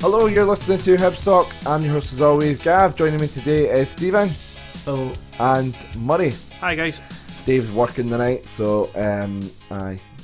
Hello, you're listening to Hibs Talk. I'm your host as always, Gav. Joining me today is Stephen. Hello. And Murray. Hi guys. Dave's working tonight, so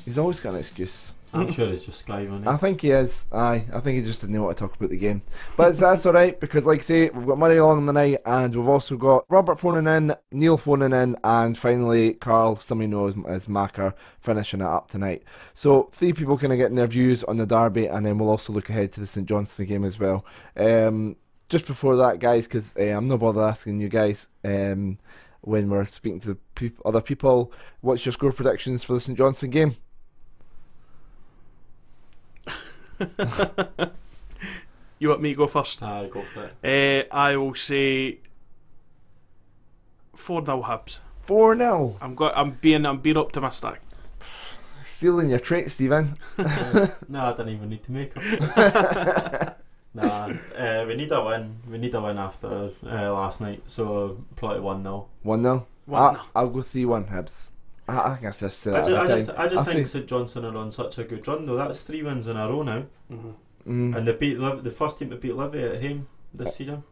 he's always got an excuse. I'm sure it's just skiving. I think he is. I think he just didn't want to talk about the game. But that's alright, because like I say, we've got Murray along tonight, and we've also got Robert phoning in, Neil phoning in, and finally Carl, somebody knows as Macker, finishing it up tonight. So 3 people kind of getting their views on the derby, and then we'll also look ahead to the St Johnstone game as well. Just before that, guys, because I'm no bother asking you guys when we're speaking to other people, what's your score predictions for the St Johnstone game? You want me to go first? Aye, go for it. I will say 4-0 Hibs. 4-0. I'm being optimistic. Stealing your trait, Stephen. No, I didn't even need to make it. Nah, we need a win. We need a win after last night, so probably 1-0. 1-0? 1-0. I'll go 3-1 Hibs. I think I just said I that just think St Johnstone are on such a good run though. That's 3 wins in a row now, and they beat the first team to beat Livy at home this season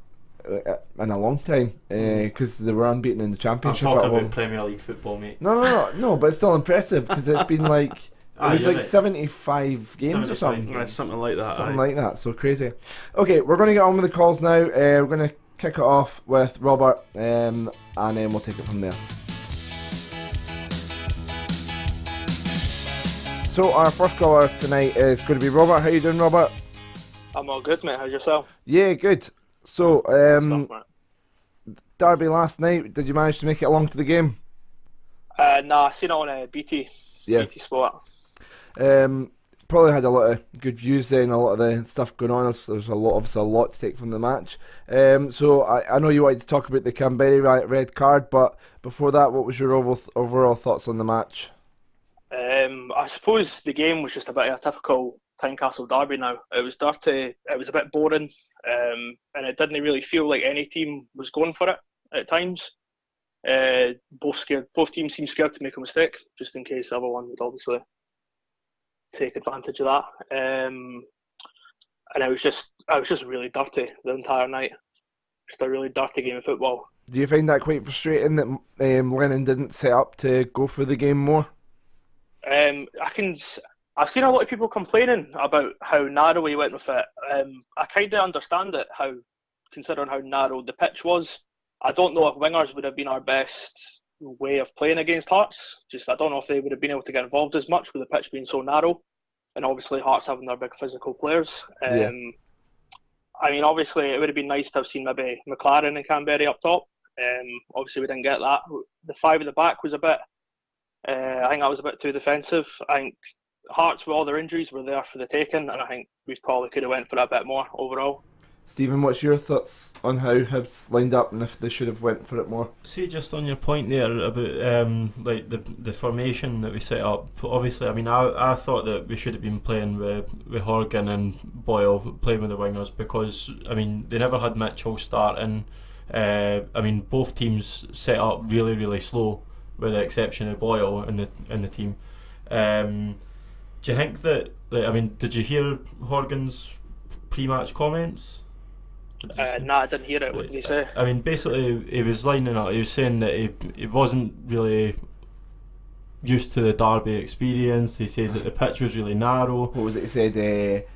in a long time, because they were unbeaten in the Championship. I'm talking about Premier League football, mate. No, but it's still impressive because it's been like it was like 75 games 75 or something. Yeah, something like that. Something like that. So crazy. Okay, we're going to get on with the calls now. We're going to kick it off with Robert, and then we'll take it from there. So our first caller tonight is going to be Robert. How you doing, Robert? I'm all good, mate. How's yourself? Yeah, good. So, derby last night, did you manage to make it along to the game? Nah, I seen it on BT. Yeah. BT Sport. Probably had a lot of good views then, a lot of the stuff going on. There's obviously a lot to take from the match. So I know you wanted to talk about the Kamberi red card, but before that, what was your overall thoughts on the match? I suppose the game was just a bit of a typical Tynecastle derby now. It was dirty, it was a bit boring, and it didn't really feel like any team was going for it at times. Both teams seemed scared to make a mistake, just in case the other one would obviously take advantage of that. And it was just really dirty the entire night. Just a really dirty game of football. Do you find that quite frustrating that Lennon didn't set up to go for the game more? I've seen a lot of people complaining about how narrow he went with it. I kind of understand it, considering how narrow the pitch was. I don't know if wingers would have been our best way of playing against Hearts. I don't know if they would have been able to get involved as much with the pitch being so narrow, and obviously Hearts having their big physical players. I mean, obviously it would have been nice to have seen maybe McLaren and Kamberi up top. Obviously we didn't get that. The 5 at the back was a bit. I think that was a bit too defensive. I think Hearts, with all their injuries, were there for the taking, and I think we probably could have went for that a bit more overall. Stephen, what's your thoughts on how Hibs lined up and if they should have went for it more? See, just on your point there about like the formation that we set up. Obviously, I mean, I thought that we should have been playing with Horgan and Boyle playing with the wingers because I mean they never had Mitchell starting. I mean, both teams set up really, really slow, with the exception of Boyle in the team. Do you think that? I mean, did you hear Horgan's pre-match comments? Nah, I didn't hear it. What did he say? I mean, basically, he was lining up. He was saying that he wasn't really used to the derby experience. He says that the pitch was really narrow. What was it he said?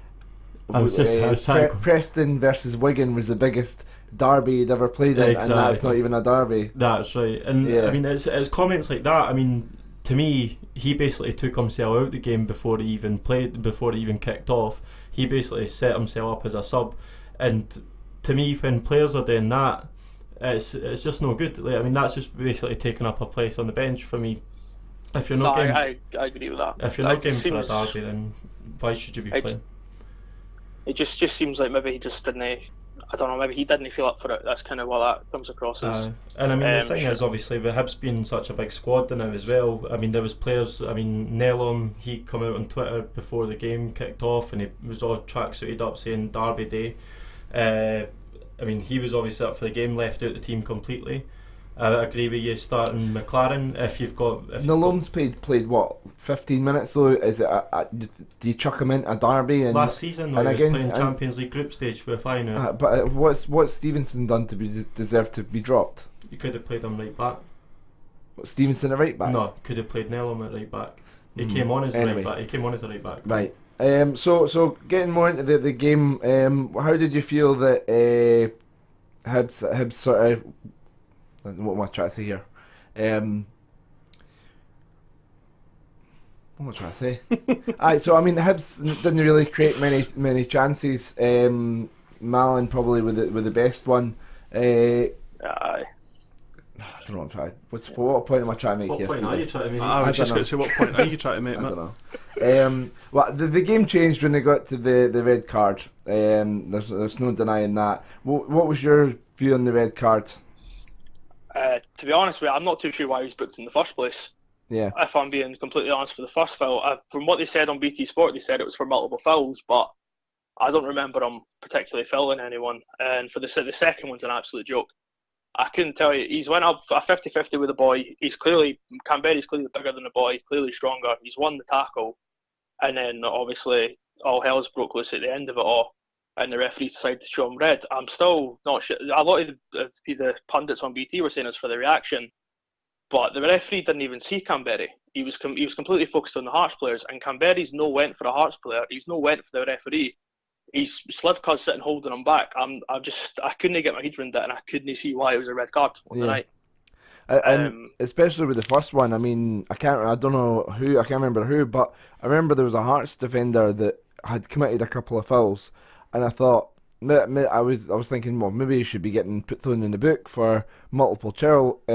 Preston versus Wigan was the biggest derby he'd ever played in, and that's not even a derby. That's right. And I mean, it's comments like that. I mean, to me, he basically took himself out the game before he even played, before he even kicked off. He basically set himself up as a sub, and to me, when players are doing that, it's just no good. Like, I mean, that's just basically taking up a place on the bench for me. If you're not I agree with that. If you're not game for a derby, then why should you be playing? It just seems like maybe he just didn't. I don't know. Maybe he didn't feel up for it. That's kind of what that comes across as. And I mean, the thing is, obviously, with Hibs being such a big squad now as well. I mean, there was players. I mean, Lennon, he come out on Twitter before the game kicked off, and he was all tracksuited up saying Derby Day. I mean, he was obviously up for the game, left out the team completely. I agree with you starting McLaren if you've got. Nalone's played what 15 minutes though. Is it? Do you chuck him into a derby? And last season though, and he again, was playing Champions League group stage for a final. But what's Stevenson done to be deserve to be dropped? You could have played him right back. What, Stevenson at right back? No, could have played Lennon at right back. He came on as right back. He came on as a right back. Right. So getting more into the game. How did you feel that Hibs sort of? What am I trying to say here? What am I trying to say? Alright, so I mean, Hibs didn't really create many chances. Malin probably with the best one. Aye. I don't know what I'm trying. What point am I trying to make What here? point are you trying to make? I was just don't going to say, what point are you trying to make, I mate? don't know. Well, the game changed when they got to the red card. There's no denying that. What was your view on the red card? To be honest with you, I'm not too sure why he was booked in the first place. Yeah. If I'm being completely honest, for the first foul, from what they said on BT Sport, they said it was for multiple fouls, but I don't remember him particularly fouling anyone. And for the second one's an absolute joke. I couldn't tell you. He's went up a 50-50 with the boy. Kamberi's clearly bigger than the boy, clearly stronger. He's won the tackle, and then obviously all hell's broke loose at the end of it all. And the referees decided to show him red. I'm still not sure. A lot of the pundits on BT were saying it's for the reaction, but the referee didn't even see Kamberi. He was completely focused on the Hearts players, and Kamberi's no went for a Hearts player. He's no went for the referee. He's Slivka's sitting holding him back. I couldn't get my head around that, and I couldn't see why it was a red card on the night. And especially with the first one, I mean, I can't remember who, but I remember there was a Hearts defender that had committed a couple of fouls. And I thought, I was thinking, well, maybe he should be getting thrown in the book for multiple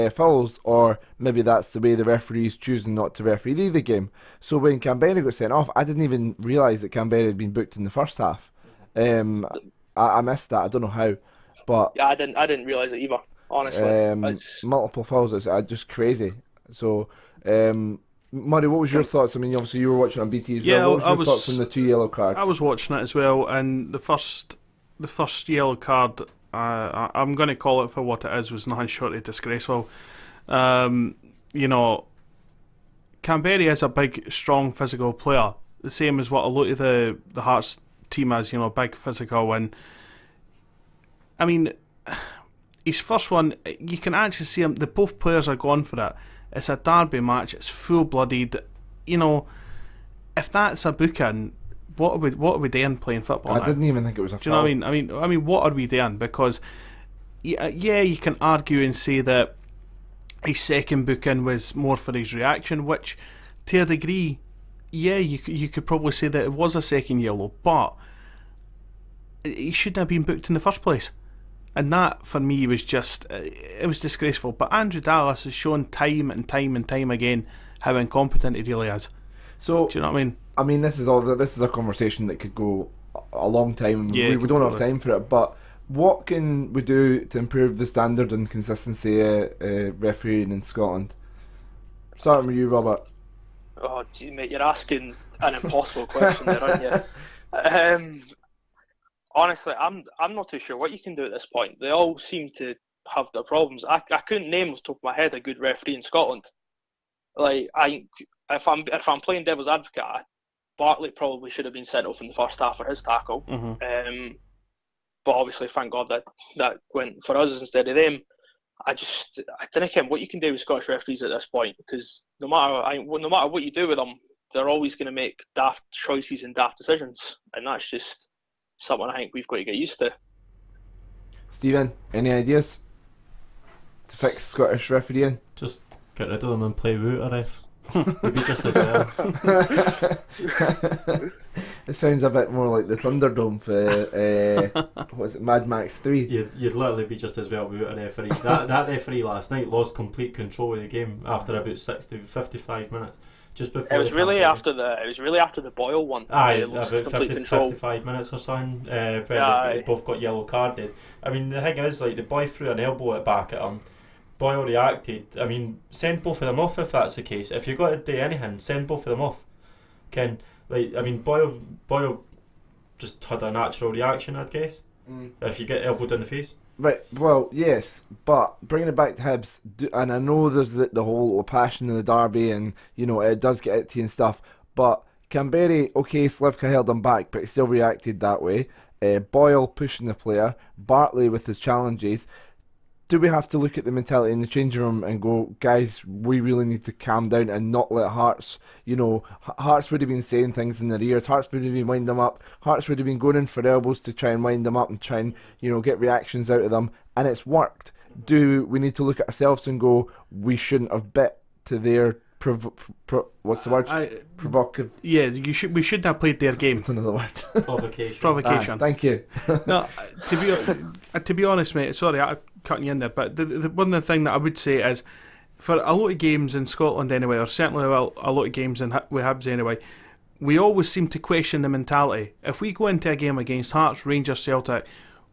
fouls, or maybe that's the way the referee's choosing not to referee the game. So when Kamberi got sent off, I didn't even realise that Kamberi had been booked in the first half. I missed that. I don't know how, but yeah, I didn't realise it either. Honestly, multiple fouls is just crazy. So. Murray, what was your thoughts? I mean, obviously you were watching on BT as well. What was your thoughts on the 2 yellow cards? I was watching it as well, and the first yellow card, I'm going to call it for what it is, was nothing short of disgraceful. Kamberi is a big, strong, physical player, the same as what a lot of the Hearts team is. Big, physical, and I mean, his first one, you can actually see him. Both players are going for it. It's a derby match. It's full-blooded. If that's a booking, what are we doing playing football? I didn't even think it was a foul. Do you know what I mean? I mean, what are we doing? Because yeah, you can argue and say that his second booking was more for his reaction, which to a degree, yeah, you could probably say that it was a second yellow, but he shouldn't have been booked in the first place. And that, for me, was just, it was disgraceful. But Andrew Dallas has shown time and time and time again how incompetent he really is. So, do you know what I mean? I mean, this is a conversation that could go a long time. Yeah, we don't have time for it. But what can we do to improve the standard and consistency of refereeing in Scotland? Starting with you, Robert. Oh, gee, mate, you're asking an impossible question there, aren't you? Honestly, I'm not too sure what you can do at this point. They all seem to have their problems. I couldn't name off the top of my head a good referee in Scotland. Like, if I'm playing devil's advocate, Bartley probably should have been sent off in the first half for his tackle. Mm-hmm. But obviously, thank God that went for us instead of them. I don't know what you can do with Scottish referees at this point, because no matter what you do with them, they're always going to make daft choices and daft decisions, and that's just something I think we've got to get used to. Stephen, any ideas to fix Scottish refereeing? Just get rid of them and play without a ref. Maybe just as well. It sounds a bit more like the Thunderdome for what is it, Mad Max 3. You'd literally be just as well without a referee. That referee last night lost complete control of the game after about 55 minutes. Just before it was really after the Boyle one. Aye, lost about complete control. 55 minutes or something. They both got yellow carded. I mean, the thing is, like, the boy threw an elbow at back at him. Boyle reacted. I mean, send both of them off if that's the case. If you've got to do anything, send both of them off. Boyle just had a natural reaction, I'd guess. If you get elbowed in the face. Right, well, yes, but bringing it back to Hibs, and I know there's the whole passion in the derby, and it does get it to you and stuff. But Kamberi, okay, Slivka held him back, but he still reacted that way. Boyle pushing the player, Bartley with his challenges. Do we have to look at the mentality in the changing room and go, guys, we really need to calm down and not let Hearts, Hearts would have been saying things in their ears, Hearts would have been winding them up, Hearts would have been going in for elbows to try and wind them up and try and, get reactions out of them, and it's worked. Do we need to look at ourselves and go, we shouldn't have bit to their what's the word? Provocative. Yeah, we shouldn't have played their game. That's another word. Provocation. Thank you. No, to be honest, mate. Sorry, I'm cutting you in there, but the one thing that I would say is, for a lot of games in Scotland anyway, or certainly a lot of games with Hibs anyway, we always seem to question the mentality. If we go into a game against Hearts, Rangers, Celtic,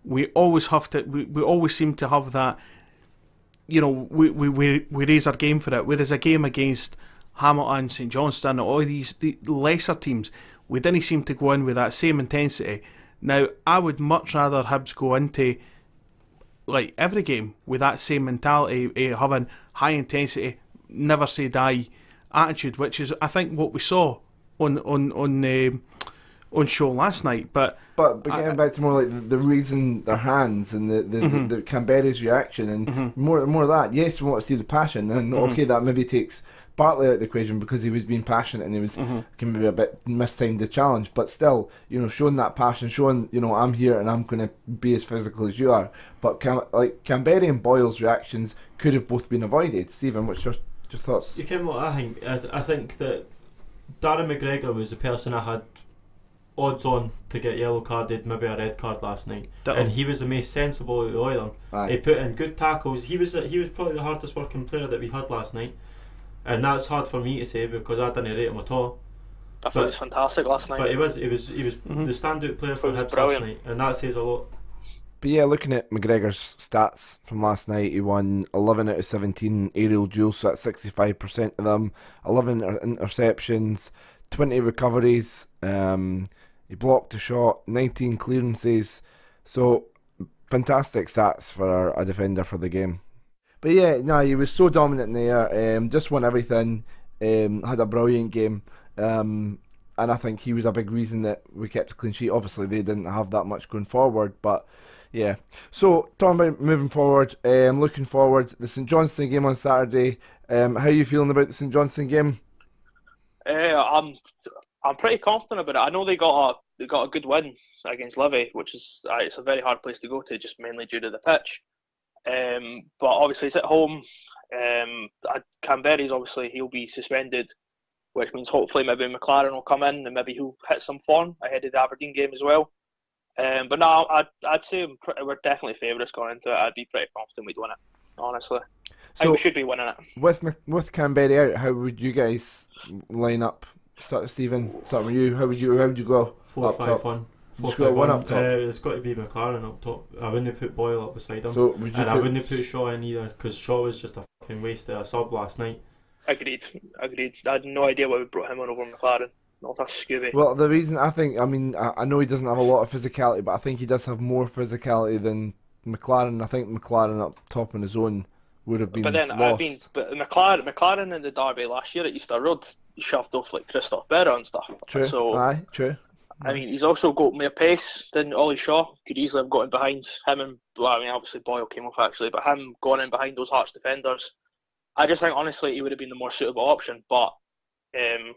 we always have to. We always seem to have that. We raise our game for it. Whereas a game against Hamilton, St Johnstone, all the lesser teams, we didn't seem to go in with that same intensity. Now, I would much rather Hibs go into every game with that same mentality, having high intensity, never say die attitude, which is, I think, what we saw on show last night. But getting back to more like the raising their hands and the Kamberi's reaction and more of that. Yes, we want to see the passion, and okay, that maybe takes Bartley out of the equation because he was being passionate and he was can be a bit mistimed the challenge. But still, showing that passion, showing I'm here and I'm going to be as physical as you are. But Kamberi and Boyle's reactions could have both been avoided. Stephen, what's your thoughts? You know what I think? I think that Darren McGregor was the person I had odds on to get yellow carded, maybe a red card last night, and he was the most sensible of all of them. He put in good tackles. He was probably the hardest working player that we had last night, and that's hard for me to say because I didn't rate him at all. I thought he was fantastic last night. But he was the standout player for Hibs last night, and that says a lot. But yeah, looking at McGregor's stats from last night, he won 11 out of 17 aerial duels, so that's 65% of them, 11 interceptions, 20 recoveries, he blocked a shot, 19 clearances, so fantastic stats for a defender for the game. But yeah, he was so dominant in the air, just won everything, had a brilliant game, and I think he was a big reason that we kept a clean sheet. Obviously they didn't have that much going forward, but yeah. So talking about moving forward, looking forward, the St Johnstone game on Saturday, how are you feeling about the St Johnstone game? I'm pretty confident about it. I know they got a good win against Livy, which is it's a very hard place to go to, just mainly due to the pitch. But obviously it's at home. Kamberi's obviously he'll be suspended, which means hopefully maybe McLaren will come in and maybe he'll hit some form ahead of the Aberdeen game as well. But no, I'd say we're definitely favourites going into it. I'd be pretty confident we'd win it, honestly. I think we should be winning it. With Kamberi out, how would you guys line up? Stephen, start with you. How would you go? 4-5-1. 4-5-1 up top. It's got to be McLaren up top. I wouldn't put Boyle up beside him. So I wouldn't put Shaw in either because Shaw was just a fucking waste of a sub last night. Agreed. I had no idea why we brought him on over McLaren. Not a Scooby. Well, the reason I know he doesn't have a lot of physicality, but I think he does have more physicality than McLaren. I think McLaren up top on his own would have been lost. But McLaren in the derby last year at Easter Road shoved off like Christoph Berra and stuff. True. So, true. I mean, he's also got more pace than Ollie Shaw. Could easily have gotten behind him, and obviously Boyle came off actually, but him going in behind those Hearts defenders, I just think honestly he would have been the more suitable option. But oh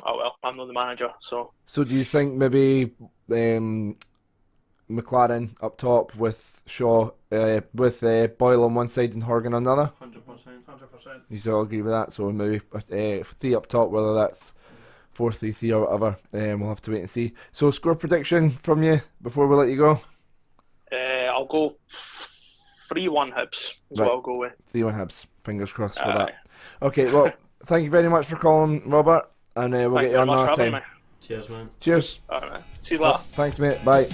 well, I'm not the manager, so. So do you think maybe McLaren up top with Shaw, with Boyle on one side and Horgan on the other? 100%. You all agree with that? So maybe three up top, whether that's 4-3-3 or whatever. We'll have to wait and see. So score prediction from you before we let you go. I'll go 3-1 Hibs. What I'll go with. 3-1 Hibs. Fingers crossed for that. Okay, well, thank you very much for calling, Robert, and we'll get you on another time. Cheers, man. Cheers. All right, man. See you later. Thanks, mate. Bye.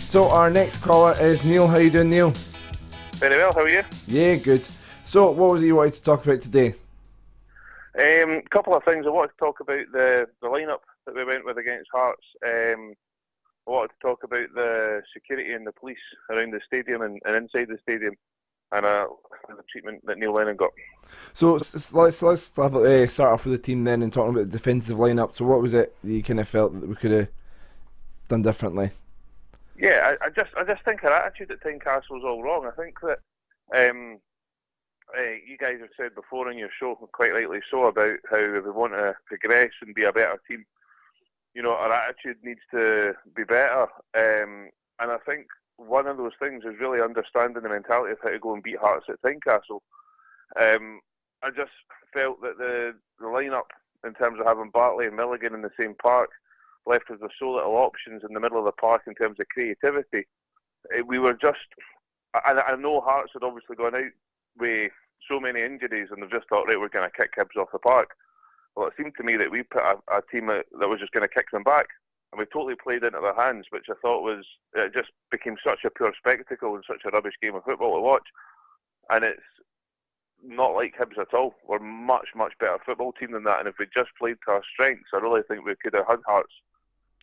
So our next caller is Neil. How you doing, Neil? Very well, how are you? Yeah, good. So what was it you wanted to talk about today? A couple of things. I wanted to talk about the lineup that we went with against Hearts. I wanted to talk about the security and the police around the stadium and inside the stadium, and the treatment that Neil Lennon got. So let's have, start off with the team then and talking about the defensive lineup. So what was it that you kind of felt that we could have done differently? Yeah, I just think our attitude at Tynecastle was all wrong. I think that you guys have said before in your show, quite rightly so, about how if we want to progress and be a better team, our attitude needs to be better. And I think one of those things is really understanding the mentality of how to go and beat Hearts at Tynecastle. I just felt that the lineup, in terms of having Bartley and Milligan in the same park, left us with so little options in the middle of the park in terms of creativity. We were just... I know Hearts had obviously gone out with so many injuries and they've just thought, right, we're going to kick Hibs off the park. Well, it seemed to me that we put a team that was just going to kick them back, and we totally played into their hands, which I thought it just became such a pure spectacle and such a rubbish game of football to watch. And it's not like Hibs at all. We're much, much better football team than that, and if we just played to our strengths, I really think we could have had Hearts,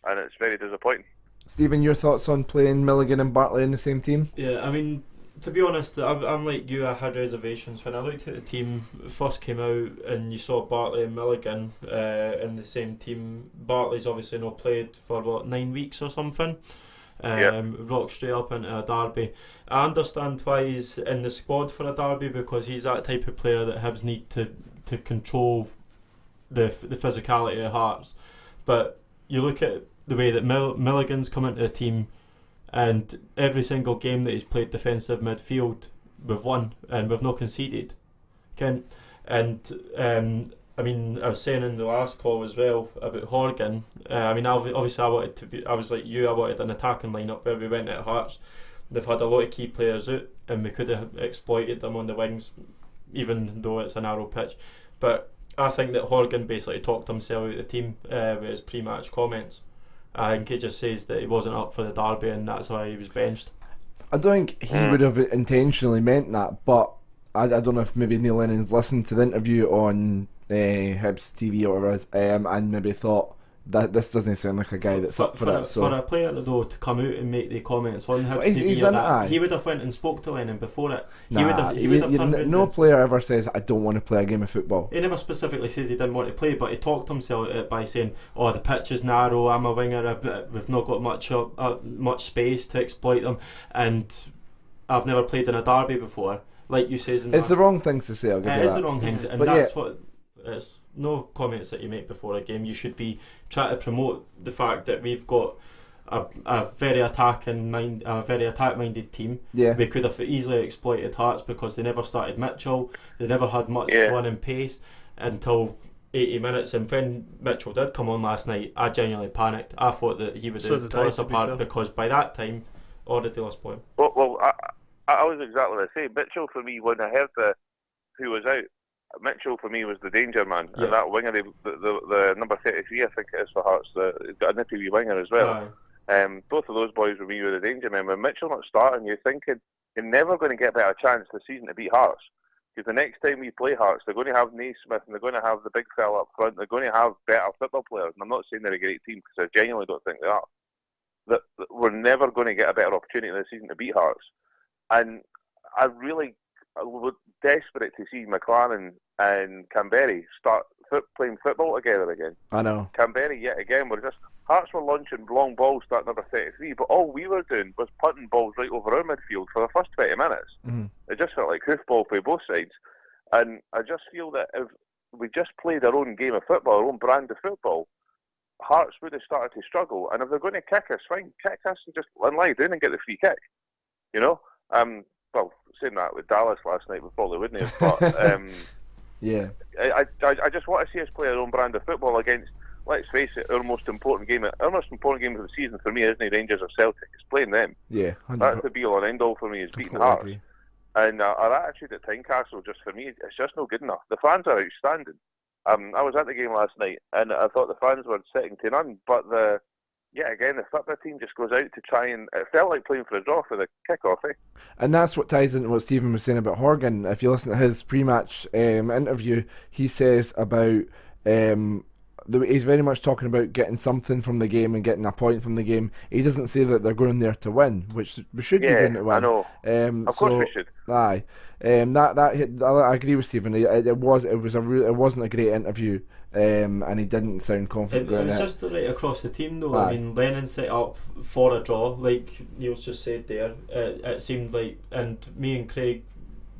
and it's very disappointing. Stephen, your thoughts on playing Milligan and Bartley in the same team? Yeah, I mean, to be honest, I'm like you. I had reservations when I looked at the team first came out, and you saw Bartley and Milligan in the same team. Bartley's obviously not played for 9 weeks or something. Rocked straight up into a derby. I understand why he's in the squad for a derby, because he's that type of player that Hibs need to control the physicality of Hearts. But you look at the way that Milligan's come into the team, and every single game that he's played defensive midfield, we've won and we've not conceded. I mean, I was saying in the last call as well about Horgan. I mean, obviously I was like you, I wanted an attacking lineup where we went at Hearts. They've had a lot of key players out, and we could have exploited them on the wings, even though it's a narrow pitch. But I think that Horgan basically talked himself out of the team with his pre-match comments. I think he just says that he wasn't up for the derby and that's why he was benched. I don't think he would have intentionally meant that, but I don't know if maybe Neil Lennon's listened to the interview on Hibs TV or whatever it is, and maybe thought that this doesn't sound like a guy that's up for it. So for a player though to come out and make the comments on Hibs TV, he would have went and spoke to Lennon before it. No player ever says I don't want to play a game of football. He never specifically says he didn't want to play, but he talked himself out by saying, "Oh, the pitch is narrow. I'm a winger. We've not got much space to exploit them, and I've never played in a derby before." Like you says, it's the wrong thing to say. I'll give you that. It's the wrong thing, and that's what. It's no comments that you make before a game. You should be trying to promote the fact that we've got a very attack-minded team. Yeah. We could have easily exploited Hearts because they never started Mitchell. They never had much running pace until 80 minutes. And when Mitchell did come on last night, I genuinely panicked. I thought that he would have torn us apart because by that time, already lost point. Well, I was exactly the same. Mitchell for me, when I heard who was out, Mitchell for me was the danger man, and that winger, the number 33, I think it is for Hearts, he's got a nippy wee winger as well. Both of those boys for me were the danger men. When Mitchell not starting, you're thinking you're never going to get a better chance this season to beat Hearts, because the next time we play Hearts, they're going to have Naismith and they're going to have the big fella up front. They're going to have better football players, and I'm not saying they're a great team because I genuinely don't think they are. That we're never going to get a better opportunity this season to beat Hearts, and I was desperate to see McLaren and Kamberi start playing football together again. I know. Kamberi, yet again, Hearts were launching long balls starting number 33, but all we were doing was putting balls right over our midfield for the first 20 minutes. Mm-hmm. It just felt like hoofball for both sides. And I just feel that if we just played our own game of football, our own brand of football, Hearts would have started to struggle. And if they're going to kick us, fine, kick us and just lie down and get the free kick. Well, saying that with Dallas last night, we probably wouldn't have. But yeah, I just want to see us play our own brand of football against. Let's face it, our most important game of the season for me isn't Rangers or Celtic. It's playing them. Yeah, 100%. That's the be all and end all for me, is beating Hearts. Agree. And our attitude at Tynecastle, just for me, it's just not good enough. The fans are outstanding. I was at the game last night, and I thought the fans were second to none. But the football team just goes out to try and... It felt like playing for a draw for the kick-off, eh? And that's what ties into what Stephen was saying about Horgan. If you listen to his pre-match interview, he says about he's very much talking about getting something from the game and getting a point from the game. He doesn't say that they're going there to win, which we should be going to win. I know. Of course we should. Aye, I agree with Stephen. It wasn't a great interview, and he didn't sound confident. It was just right across the team, though. Aye. I mean, Lennon set up for a draw, like Neil's just said there. It seemed like, and me and Craig,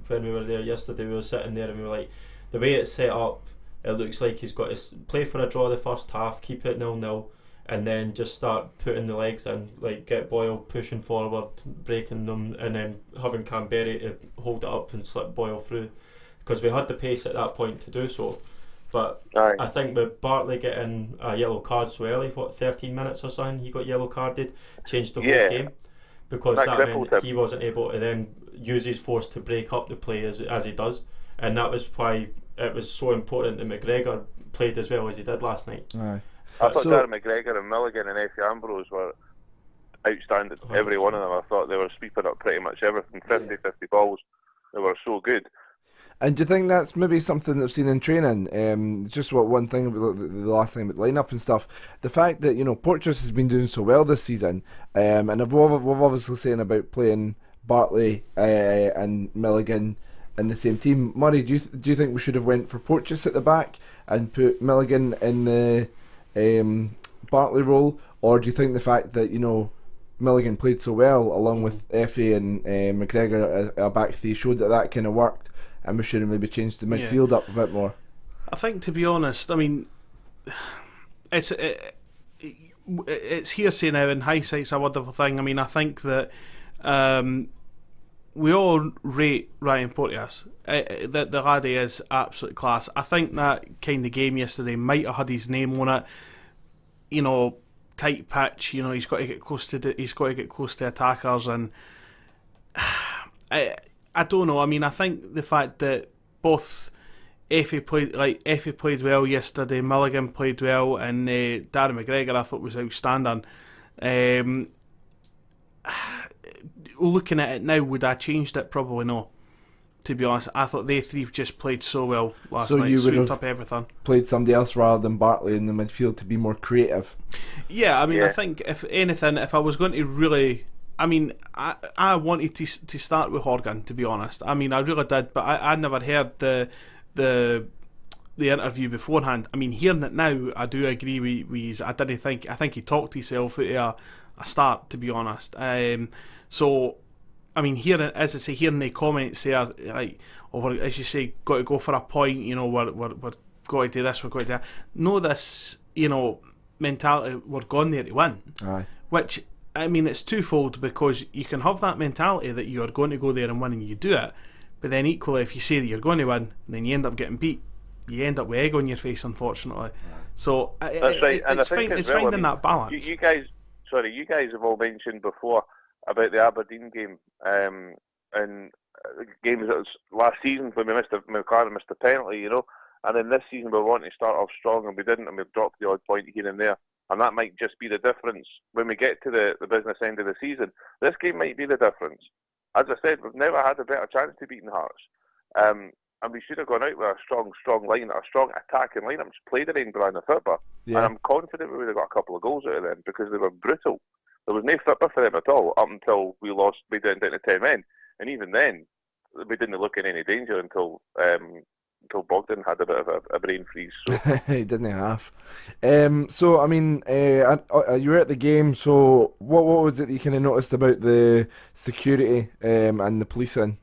when we were there yesterday, we were sitting there and we were like, the way it's set up, it looks like he's got to play for a draw the first half, keep it 0-0, and then just start putting the legs in, like get Boyle pushing forward, breaking them, and then having Kamberi to hold it up and slip Boyle through, because we had the pace at that point to do so. But Aye. I think with Bartley getting a yellow card so early, 13 minutes or something, he got yellow carded, changed the whole game, because that meant he wasn't able to then use his force to break up the play as he does, and that was why it was so important that McGregor played as well as he did last night. Aye. I thought Darren McGregor and Milligan and Effie Ambrose were outstanding. Every one of them. I thought they were sweeping up pretty much everything. 50 balls. They were so good. And do you think that's maybe something that's seen in training? Just one thing about the last thing about the lineup and stuff. The fact that Porteous has been doing so well this season, and we've obviously saying about playing Bartley and Milligan in the same team. Murray, do you think we should have went for Porteous at the back and put Milligan in the Bartley role, or do you think the fact that Milligan played so well along with Effie and McGregor as a back three showed that kind of worked, and we should have maybe changed the midfield up a bit more? I think, to be honest, I mean, it's hearsay now, and hindsight's a wonderful thing. I mean, I think that we all rate Ryan Porteous. The laddie is absolute class. I think that kind of game yesterday might have had his name on it. Tight pitch. He's got to get close to attackers, and I don't know. I mean, I think the fact that both Effie played well yesterday, Milligan played well, and Darren McGregor I thought was outstanding. Looking at it now, would I changed it? Probably no. To be honest, I thought they three just played so well last night. You would have up everything. Played somebody else rather than Bartley in the midfield to be more creative. Yeah, I mean, I think if anything, if I was going to really, I mean, I wanted to start with Horgan, to be honest. I mean, I really did, but I never heard the interview beforehand. I mean, hearing it now, I do agree with I think he talked himself out of a start, to be honest. So, I mean, hearing the comments there, like, as you say, got to go for a point. We're got to do this, we're got to do that. Know this, mentality. We're gone there to win. Aye. Which, I mean, it's twofold, because you can have that mentality that you are going to go there and win, and you do it. But then equally, if you say that you're going to win, and then you end up getting beat, you end up with egg on your face, unfortunately. So that's right. And it's finding that balance. You guys have all mentioned before about the Aberdeen game, and games that was last season when McLaren missed a penalty, and then this season we wanted to start off strong and we didn't, and we've dropped the odd point here and there, and that might just be the difference when we get to the business end of the season. This game might be the difference. As I said, we've never had a better chance to beating Hearts, and we should have gone out with a strong line, a strong attacking line. Just played it in Brian the Fitba, and I'm confident we would have got a couple of goals out of them, because they were brutal. There was no Fitba for them at all up until we went down to 10 men, and even then we didn't look in any danger until Bogdan had a bit of a brain freeze. So. He didn't have. So I mean, you were at the game. So what was it that you kind of noticed about the security and the policing?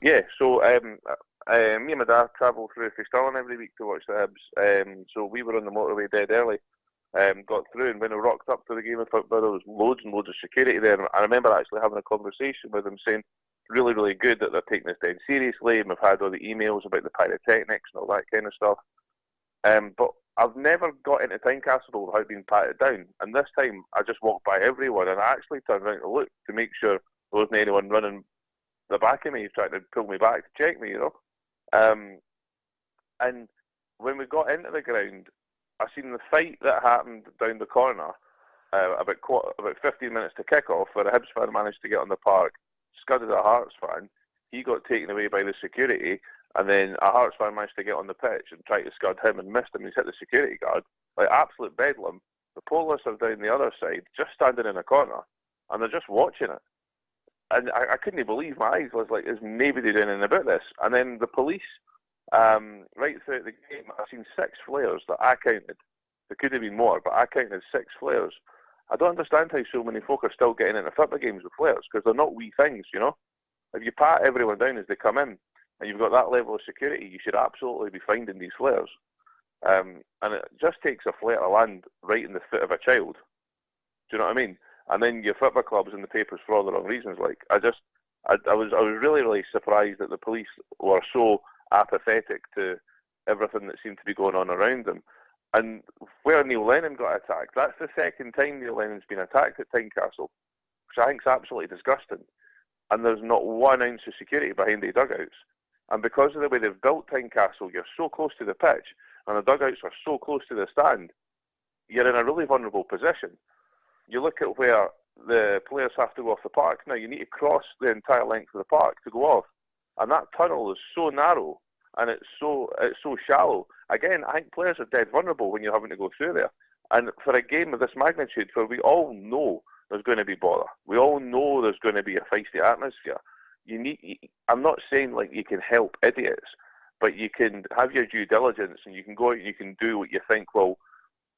Yeah, so me and my dad travel through Stirling every week to watch the Hibs. So we were on the motorway dead early. Got through, and when we rocked up to the game of football, there was loads and loads of security there. And I remember actually having a conversation with them saying, really, really good that they're taking this dead seriously, and we've had all the emails about the pyrotechnics and all that kind of stuff. But I've never got into Tynecastle without being patted down, and this time I just walked by everyone, and I actually turned around to look to make sure there wasn't anyone running the back of me trying to pull me back to check me, And when we got into the ground, I seen the fight that happened down the corner about 15 minutes to kick off, where a Hibs fan managed to get on the park, scudded a Hearts fan. He got taken away by the security, and then a Hearts fan managed to get on the pitch and try to scud him and missed him. He's hit the security guard, like absolute bedlam. The police are down the other side, just standing in a corner, and they're just watching it. And I couldn't believe my eyes. I was like, "Is nobody doing anything about this?" And then the police, right throughout the game, I've seen 6 flares that I counted. There could have been more, but I counted 6 flares. I don't understand how so many folk are still getting into football games with flares, because they're not wee things, you know. If you pat everyone down as they come in, and you've got that level of security, you should absolutely be finding these flares. And it just takes a flare to land right in the foot of a child. Do you know what I mean? And then your football club's in the papers for all the wrong reasons. Like, I was really, really surprised that the police were so apathetic to everything that seemed to be going on around them. And where Neil Lennon got attacked, that's the second time Neil Lennon's been attacked at Tynecastle, which I think is absolutely disgusting. And there's not 1 ounce of security behind the dugouts. And because of the way they've built Tynecastle, you're so close to the pitch, and the dugouts are so close to the stand, you're in a really vulnerable position. You look at where the players have to go off the park. Now, you need to cross the entire length of the park to go off. And that tunnel is so narrow, and it's so shallow. Again, I think players are dead vulnerable when you're having to go through there. And for a game of this magnitude, where we all know there's going to be bother, we all know there's going to be a feisty atmosphere, I'm not saying like you can help idiots, but you can have your due diligence, and you can go out and you can do what you think will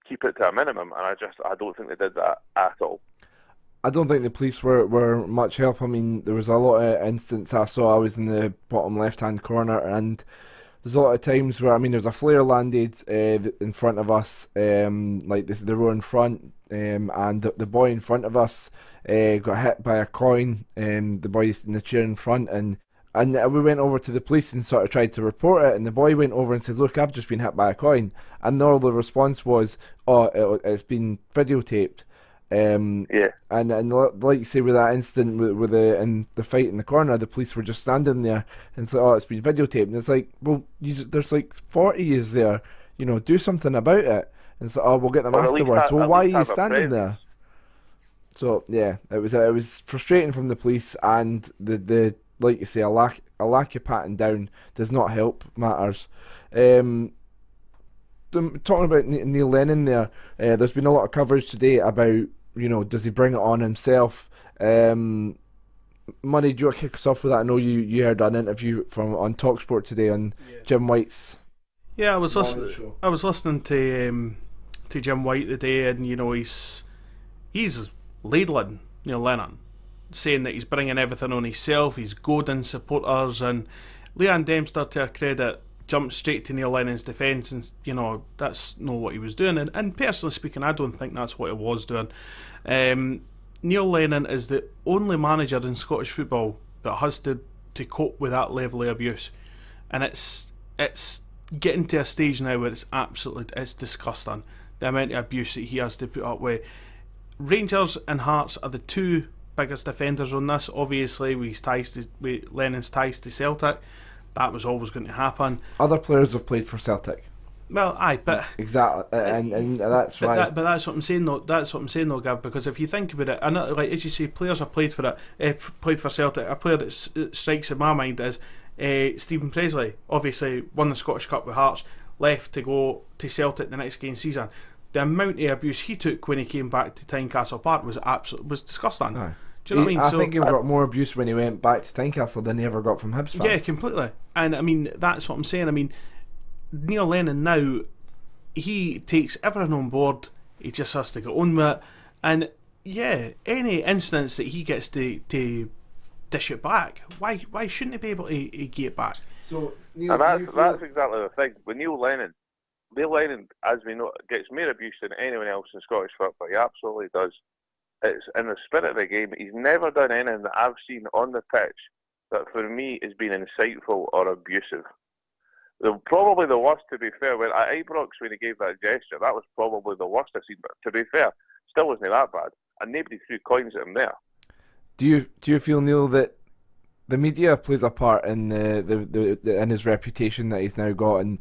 keep it to a minimum. And I don't think they did that at all. I don't think the police were much help. I mean, there was a lot of instances I saw. I was in the bottom left-hand corner, and there's a lot of times where, I mean, there's a flare landed in front of us, like this, the row in front, and the boy in front of us got hit by a coin, the boy in the chair in front, and we went over to the police and sort of tried to report it, and the boy went over and said, "Look, I've just been hit by a coin," and all the response was, "Oh, it's been videotaped." Yeah. And like you say, with that incident with the fight in the corner, the police were just standing there and said, "Oh, it's been videotaped." And it's like, well, there's like 40 years there, you know, do something about it. And so, "Oh, we'll get them afterwards." Well, why are you standing there? So yeah, it was frustrating from the police, and the like you say, a lack of patting down does not help matters. Talking about Neil Lennon there, there's been a lot of coverage today about, you know, does he bring it on himself? Money, do you want to kick us off with that? I know you heard an interview on TalkSport today on Jim White's. Yeah, I was listening to Jim White today, and you know he's ladling Neil Lennon, saying that he's bringing everything on himself. He's goading supporters, and Leanne Dempster, to her credit, jumped straight to Neil Lennon's defence, and you know that's not what he was doing. And personally speaking, I don't think that's what he was doing. Neil Lennon is the only manager in Scottish football that has to cope with that level of abuse, and it's getting to a stage now where it's disgusting, the amount of abuse that he has to put up with. Rangers and Hearts are the two biggest offenders on this. Obviously, with Lennon's ties to Celtic, that was always going to happen. Other players have played for Celtic. Well, aye, but exactly, and that's why. But that's what I'm saying, though. That's what I'm saying, though, Gav. Because if you think about it, and like as you say, players have played for it. Played for Celtic. A player that strikes in my mind is Stephen Presley. Obviously, won the Scottish Cup with Hearts, left to go to Celtic the next game season. The amount of abuse he took when he came back to Tynecastle Park was disgusting. Aye. Do you know what I mean? I think he got more abuse when he went back to Tynecastle than he ever got from Hibs fans. Yeah, completely. And I mean, that's what I'm saying. I mean, Neil Lennon now, he takes everything on board. He just has to get on with it. And yeah, any instance that he gets to dish it back, why shouldn't he be able to get it back? So, Neil, and that's exactly the thing. With Neil Lennon, as we know, gets more abuse than anyone else in Scottish football. He absolutely does. It's in the spirit of the game. He's never done anything that I've seen on the pitch that for me has been insightful or abusive. Probably the worst, to be fair, at Ibrox when he gave that gesture, that was probably the worst I've seen. But to be fair, still wasn't that bad, and nobody threw coins at him there. Do you feel, Neil, that the media plays a part in in his reputation that he's now got, and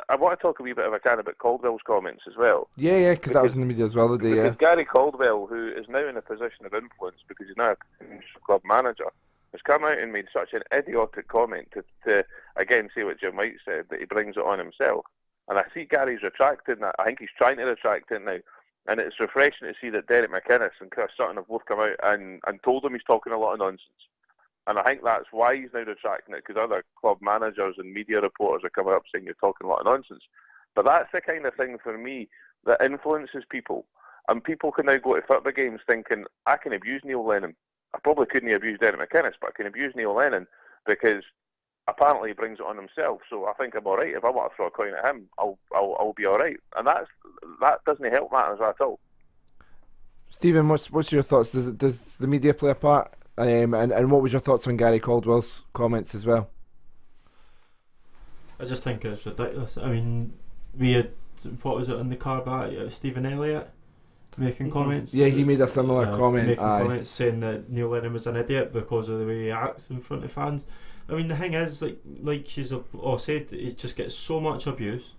I want to talk a wee bit if I can about Caldwell's comments as well. Yeah, because that was in the media as well today. Because Gary Caldwell, who is now in a position of influence because he's now a club manager, has come out and made such an idiotic comment to again say what Jim White said, that he brings it on himself. And I see Gary's retracting that. I think he's trying to retract it now. And it's refreshing to see that Derek McInnes and Chris Sutton have both come out and told him he's talking a lot of nonsense. And I think that's why he's now retracting it, because other club managers and media reporters are coming up saying you're talking a lot of nonsense. But that's the kind of thing for me that influences people. And people can now go to football games thinking, I can abuse Neil Lennon. I probably couldn't abuse Derek McInnes, but I can abuse Neil Lennon because apparently he brings it on himself. So I think I'm all right. If I want to throw a coin at him, I'll be all right. And that doesn't help matters at all. Stephen, what's your thoughts? Does the media play a part? And what was your thoughts on Gary Caldwell's comments as well? I just think it's ridiculous. I mean, we had, what was it on the car back? Stephen Elliott making comments. Yeah, he made a similar comment. Making comments saying that Neil Lennon was an idiot because of the way he acts in front of fans. I mean, the thing is, like she's all said, he just gets so much abuse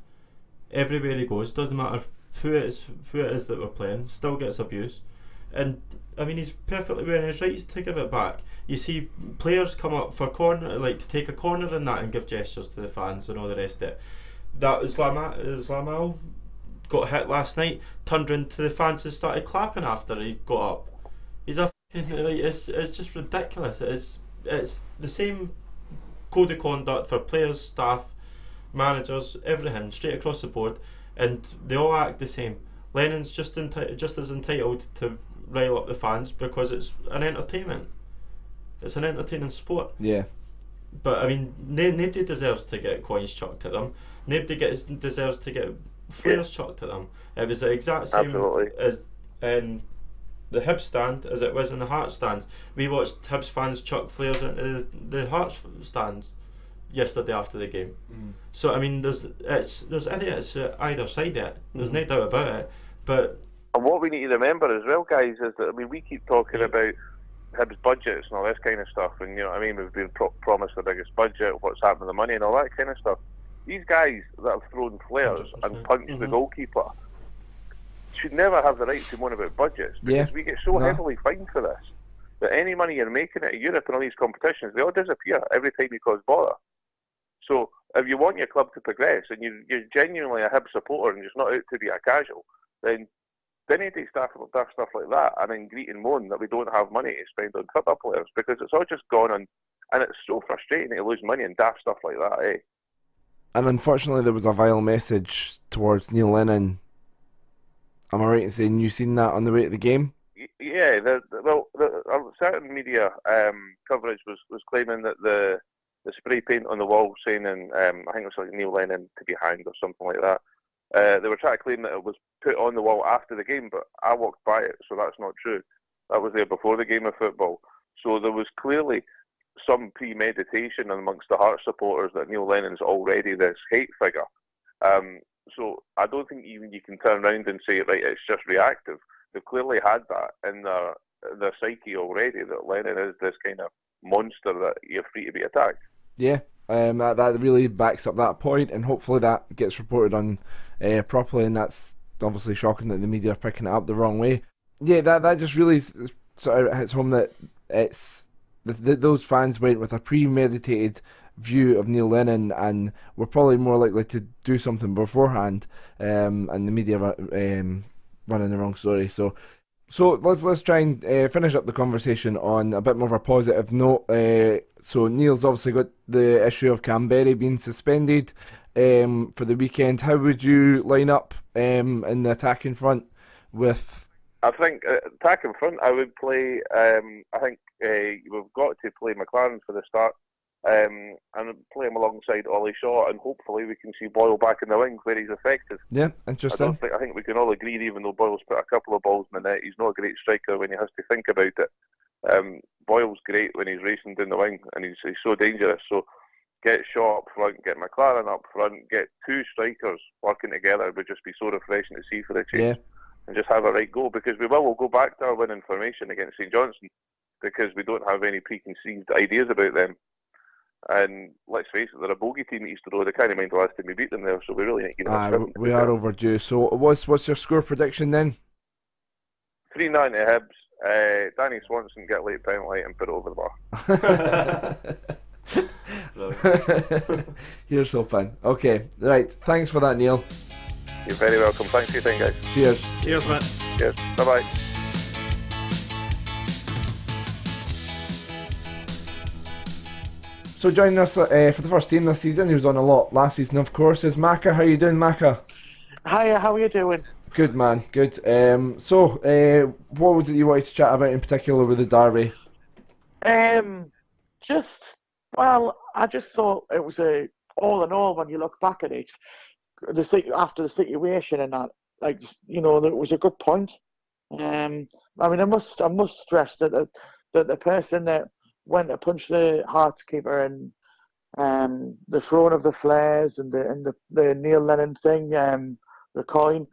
everywhere he goes. Doesn't matter who it is that we're playing, still gets abuse. And I mean, he's perfectly within his rights to give it back. You see players come up for corner, like to take a corner in that and give gestures to the fans and all the rest of it. That Islamal got hit last night, turned around to the fans and started clapping after he got up. He's a fucking, like, it's just ridiculous. It's the same code of conduct for players, staff, managers, everything straight across the board, and they all act the same. Lennon's just as entitled to rile up the fans because it's an entertainment. It's an entertaining sport. Yeah. But I mean, nobody deserves to get coins chucked at them. Nobody deserves to get flares chucked at them. It was the exact same as in the Hibs stand as it was in the Hearts stands. We watched Hibs fans chuck flares into the Hearts stands yesterday after the game. So I mean, there's idiots either side of it. There's no doubt about it. But and what we need to remember as well, guys, is that, I mean, we keep talking about Hibs budgets and all this kind of stuff, and you know what I mean, we've been promised the biggest budget, what's happened with the money and all that kind of stuff. These guys that have thrown flares 100%. And punched the goalkeeper should never have the right to moan about budgets, because we get so heavily fined for this that any money you're making out of Europe and all these competitions, they all disappear every time you cause bother. So if you want your club to progress and you're genuinely a Hibs supporter and just not out to be a casual, then you take stuff like that and then greet and moan that we don't have money to spend on football players, because it's all just gone on, and it's so frustrating to lose money and daft stuff like that, eh? And unfortunately there was a vile message towards Neil Lennon. Am I right in saying you seen that on the way to the game? Yeah, certain media coverage was claiming that the spray paint on the wall saying, I think it was like Neil Lennon to be hanged or something like that. They were trying to claim that it was put on the wall after the game, but I walked by it, so that's not true. That was there before the game of football. So there was clearly some premeditation amongst the Hearts supporters that Neil Lennon's already this hate figure. So I don't think even you can turn around and say, right, it's just reactive. They've clearly had that in their psyche already, that Lennon is this kind of monster that you're free to be attacked. Yeah, that really backs up that point, and hopefully that gets reported on properly, and that's obviously shocking that the media are picking it up the wrong way. Yeah, that just really sort of hits home that it's those fans went with a premeditated view of Neil Lennon and were probably more likely to do something beforehand, and the media running the wrong story. So let's try and finish up the conversation on a bit more of a positive note. So Neil's obviously got the issue of Kamberi being suspended for the weekend. How would you line up in the attacking front with? I think attacking front, I would play. I think we've got to play McLaren for the start, and play him alongside Ollie Shaw, and hopefully we can see Boyle back in the wing where he's effective. Yeah, interesting. I think we can all agree, even though Boyle's put a couple of balls in the net, he's not a great striker when he has to think about it. Boyle's great when he's racing down the wing, and he's so dangerous. So get Shaw up front, get McLaren up front, get two strikers working together would just be so refreshing to see for the change. Yeah. And just have a right go, because we'll go back to our winning formation against St Johnstone, because we don't have any preconceived ideas about them. And let's face it, they're a bogey team at Easter Road. I can't mind the last time we beat them there, so we really need to give them a we are overdue. So what's your score prediction then? 3-9 to Hibs, Danny Swanson get late penalty and put it over the bar. You're so fun. Okay, right. Thanks for that, Neil. You're very welcome. Thanks for your time, guys. Cheers. Cheers, mate. Cheers. Bye-bye. So joining us for the first team this season, he was on a lot last season, of course, is Maka. How you doing, Maka? Hiya, how are you doing? Good, man. Good. So, what was it you wanted to chat about in particular with the derby? I just thought it was all in all, when you look back at it, after the situation and that, like, you know, it was a good point. I mean, I must stress that the person that went to punch the Hearts keeper and the throwing of the flares and the Neil Lennon thing, the coin,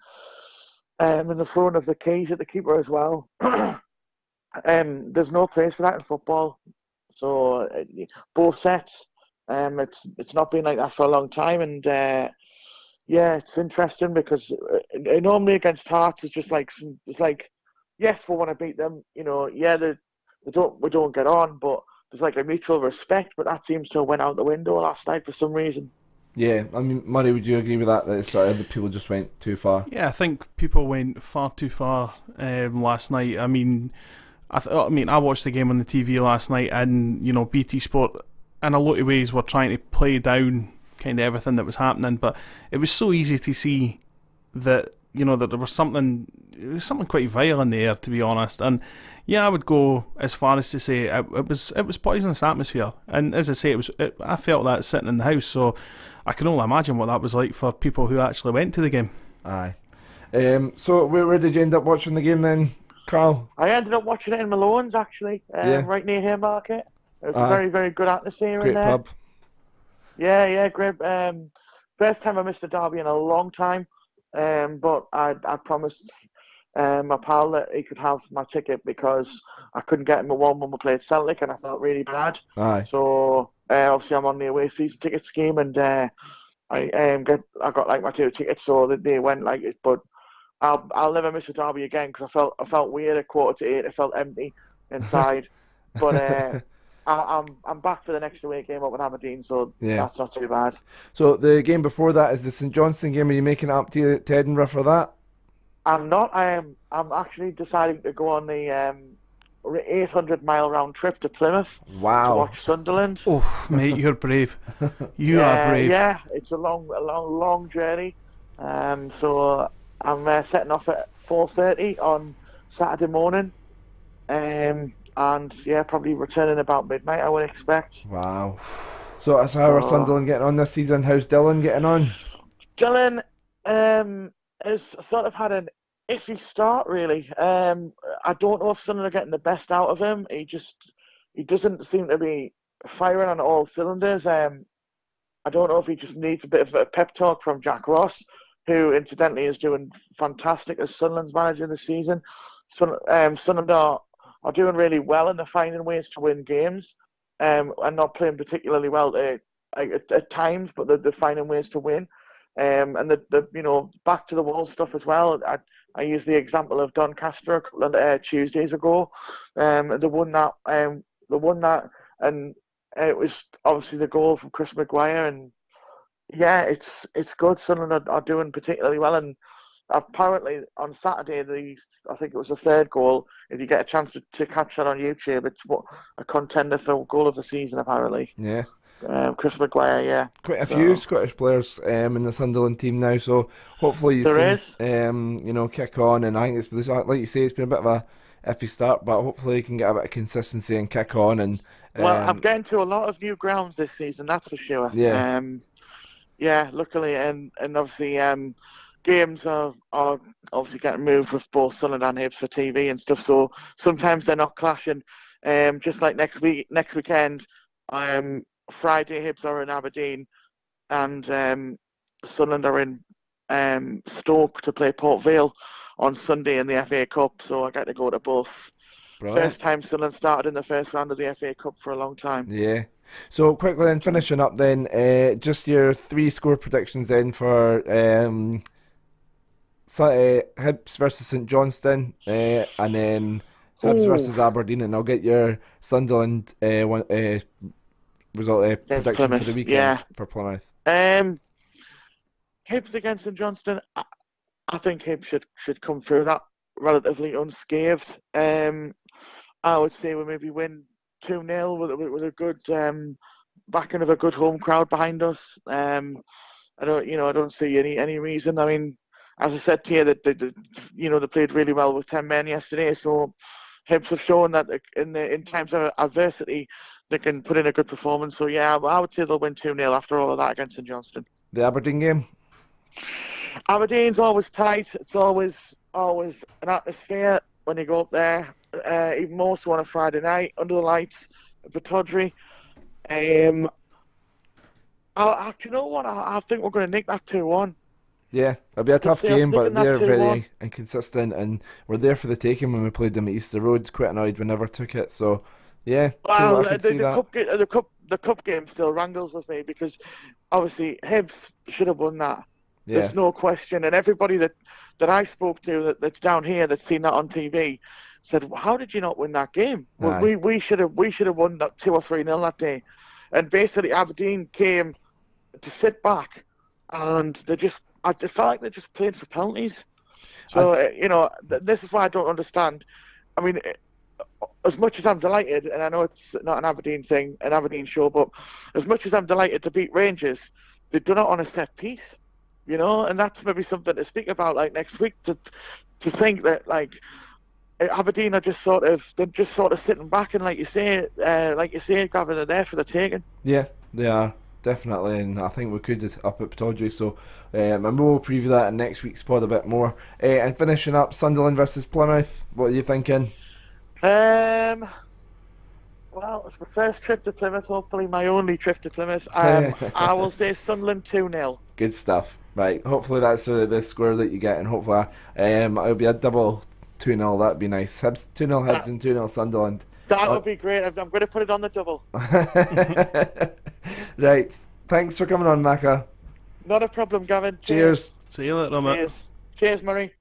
and the throwing of the keys at the keeper as well. There's no place for that in football. So both sets, it's not been like that for a long time, and yeah, it's interesting because normally against Hearts it's like yes, we want to beat them, you know, yeah, we don't get on, but there's like a mutual respect, but that seems to have went out the window last night for some reason. Yeah, I mean, Murray, would you agree with that? That people just went too far? Yeah, I think people went far too far last night. I mean, I watched the game on the TV last night, and you know, BT Sport in a lot of ways were trying to play down kind of everything that was happening, but it was so easy to see that, you know, that there was something quite vile in the air, to be honest. And yeah, I would go as far as to say it was poisonous atmosphere. And as I say, I felt that sitting in the house, so I can only imagine what that was like for people who actually went to the game. Aye. So where did you end up watching the game then, Carl? I ended up watching it in Malone's, actually, right near Haymarket. It was a very, very good atmosphere Great in there. pub. Yeah, great. First time I missed a derby in a long time, but I promised my pal that he could have my ticket because I couldn't get him a one when we played Celtic, and I felt really bad. Aye. So obviously I'm on the away season ticket scheme, and I got like my 2 tickets, so that they went like it. But I'll never miss a derby again because I felt weird at 7:45. I felt empty inside, but. I'm back for the next away game up with Aberdeen, so that's not too bad. So the game before that is the St Johnstone game. Are you making it up to Edinburgh for that? I'm not. I'm actually deciding to go on the 800-mile round trip to Plymouth. Wow. To watch Sunderland. Oh, mate, you're brave. You are brave. Yeah, it's a long journey. So I'm setting off at 4:30 on Saturday morning. And yeah, probably returning about midnight, I would expect. Wow. So how are Sunderland getting on this season? How's Dylan getting on? Dylan has sort of had an iffy start, really. I don't know if Sunderland are getting the best out of him. He doesn't seem to be firing on all cylinders. I don't know if he just needs a bit of a pep talk from Jack Ross, who incidentally is doing fantastic as Sunderland's manager this season. Sunderland are doing really well, and they're finding ways to win games, and not playing particularly well at times, but they're finding ways to win. And the you know, back to the wall stuff as well. I use the example of Doncaster a couple of Tuesdays ago. They won that, and it was obviously the goal from Chris Maguire. And yeah, it's good. Sunderland are doing particularly well, and apparently on Saturday, I think it was the third goal. If you get a chance to catch that on YouTube, it's a contender for goal of the season, apparently. Yeah. Chris Maguire, yeah. Quite a few Scottish players in the Sunderland team now, so hopefully you can kick on. And I think it's, like you say, it's been a bit of a iffy start, but hopefully you can get a bit of consistency and kick on. And well, I'm getting to a lot of new grounds this season, that's for sure. Yeah. Luckily, and obviously games are obviously getting moved with both Sunderland and Hibs for TV and stuff, so sometimes they're not clashing. Just like next weekend, Friday Hibs are in Aberdeen, and Sunderland are in Stoke to play Port Vale on Sunday in the FA Cup, so I get to go to both. Brilliant. First time Sunderland started in the first round of the FA Cup for a long time. Yeah. So quickly then, finishing up then, just your 3 score predictions then for Hibs versus St Johnstone, and then Hibs Ooh. versus Aberdeen, and I'll get your Sunderland result prediction Plymouth, for the weekend yeah. for Plymouth. Hibs against St Johnstone. I think Hibs should come through that relatively unscathed. I would say we maybe win 2-0 with a good backing of a good home crowd behind us. I don't see any reason. I mean, as I said to you, that they played really well with 10 men yesterday. So Hibs have shown that in times of adversity they can put in a good performance. So yeah, I would say they'll win 2-0 after all of that against St Johnstone. The Aberdeen game. Aberdeen's always tight. It's always an atmosphere when you go up there. Even more so on a Friday night under the lights at Tawdry. You know what? I think we're going to nick that 2-1. Yeah, it'll be a tough say us game, but nicking that they're 2-1. very inconsistent, and we're there for the taking when we played them at Easter Road. Quite annoyed we never took it. So yeah, Well, I could see that. the cup game still wrangles with me because obviously Hibs should have won that. Yeah. There's no question, and everybody that I spoke to that's down here that's seen that on TV said, well, "How did you not win that game? Well, we should have won that 2 or 3-0 that day." And basically, Aberdeen came to sit back, and I just felt like they just played for penalties. So this is why I don't understand. I mean, as much as I'm delighted, and I know it's not an Aberdeen thing, an Aberdeen show, but as much as I'm delighted to beat Rangers, they've done it on a set piece. And that's maybe something to speak about like next week. To think that like Aberdeen are just sort of sitting back and like you say, Gavin, they're there for the taking. Yeah, they are definitely, and I think we could up at Tawdry. So, and we'll preview that in next week's pod a bit more. And finishing up, Sunderland versus Plymouth. What are you thinking? Well, it's my first trip to Plymouth. Hopefully, my only trip to Plymouth. I will say Sunderland 2-0. Good stuff. Right, hopefully that's the score that you get, and hopefully it'll be a double 2-0. That'd be nice. 2-0 Hibs and 2-0 Sunderland. That would be great. I'm going to put it on the double. Right. Thanks for coming on, Macca. Not a problem, Gavin. Cheers. See you later, mate. Cheers, Murray.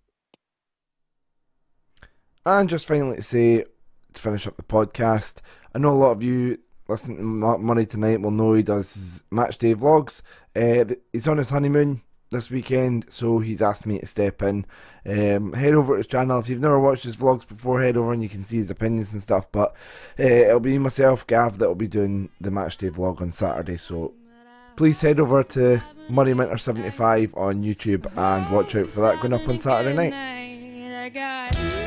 And just finally to say, to finish up the podcast, I know a lot of you listening to Murray tonight will know he does his match day vlogs. He's on his honeymoon this weekend, so he's asked me to step in. Head over to his channel. If you've never watched his vlogs before, head over and you can see his opinions and stuff. But it'll be myself, Gav, that will be doing the match day vlog on Saturday. So please head over to Murray Minter 75 on YouTube and watch out for that going up on Saturday night.